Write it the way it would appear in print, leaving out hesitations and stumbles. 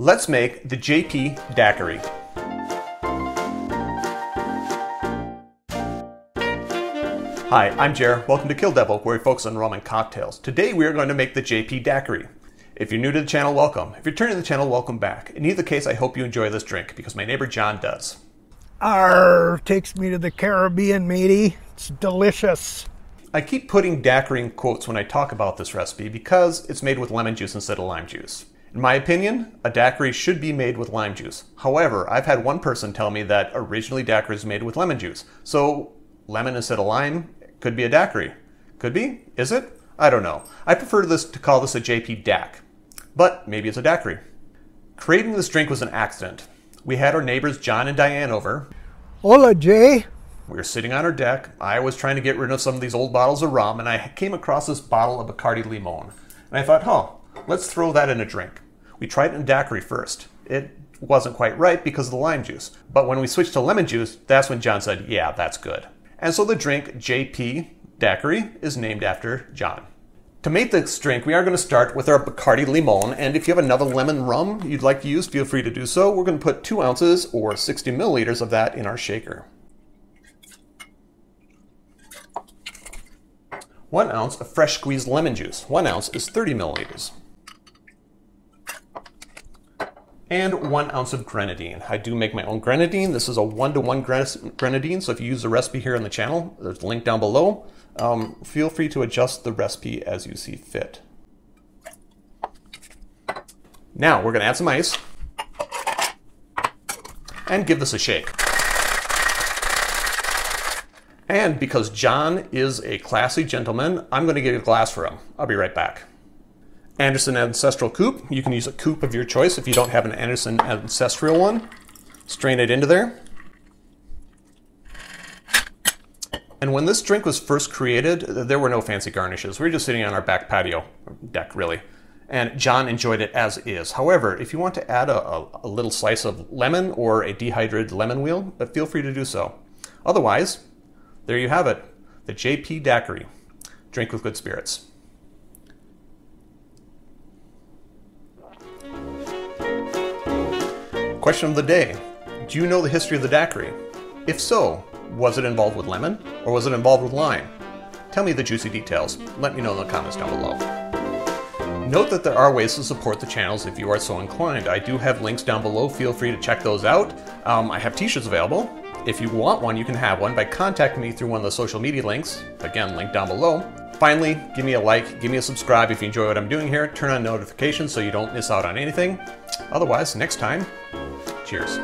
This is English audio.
Let's make the JP Daiquiri. Hi, I'm Jer. Welcome to Kill-Divill, where we focus on rum and cocktails. Today we are going to make the JP Daiquiri. If you're new to the channel, welcome. If you're returning to the channel, welcome back. In either case, I hope you enjoy this drink, because my neighbor John does. Arr, takes me to the Caribbean, matey. It's delicious. I keep putting daiquiri in quotes when I talk about this recipe because it's made with lemon juice instead of lime juice. In my opinion, a daiquiri should be made with lime juice. However, I've had one person tell me that originally daiquiri is made with lemon juice. So lemon instead of lime could be a daiquiri. Could be? Is it? I don't know. I prefer to call this a JP Daiq. But maybe it's a daiquiri. Creating this drink was an accident. We had our neighbors John and Diane over. Hola, Jay. We were sitting on our deck. I was trying to get rid of some of these old bottles of rum, and I came across this bottle of Bacardí Limón. And I thought, let's throw that in a drink. We tried it in daiquiri first. It wasn't quite right because of the lime juice. But when we switched to lemon juice, that's when John said, yeah, that's good. And so the drink JP Daiquiri is named after John. To make this drink, we are going to start with our Bacardí Limón, and if you have another lemon rum you'd like to use, feel free to do so. We're going to put 2 ounces or 60 milliliters of that in our shaker. 1 ounce of fresh squeezed lemon juice. 1 ounce is 30 milliliters. And 1 ounce of Grenadine. I do make my own Grenadine. This is a 1-to-1 Grenadine, so if you use the recipe here on the channel, there's a link down below. Feel free to adjust the recipe as you see fit. Now we're going to add some ice and give this a shake. And because John is a classy gentleman, I'm going to get a glass for him. I'll be right back. Anderson Ancestral Coupe. You can use a coupe of your choice if you don't have an Anderson Ancestral one. Strain it into there. And when this drink was first created, there were no fancy garnishes. We were just sitting on our back patio, deck really. And John enjoyed it as is. However, if you want to add a little slice of lemon or a dehydrated lemon wheel, feel free to do so. Otherwise, there you have it, the JP Daiquiri. Drink with good spirits. Question of the day. Do you know the history of the daiquiri? If so, was it involved with lemon or was it involved with lime? Tell me the juicy details. Let me know in the comments down below. Note that there are ways to support the channels if you are so inclined. I do have links down below. Feel free to check those out. I have t-shirts available. If you want one, you can have one by contacting me through one of the social media links. Again, link down below. Finally, give me a like, give me a subscribe if you enjoy what I'm doing here. Turn on notifications so you don't miss out on anything. Otherwise, next time, cheers.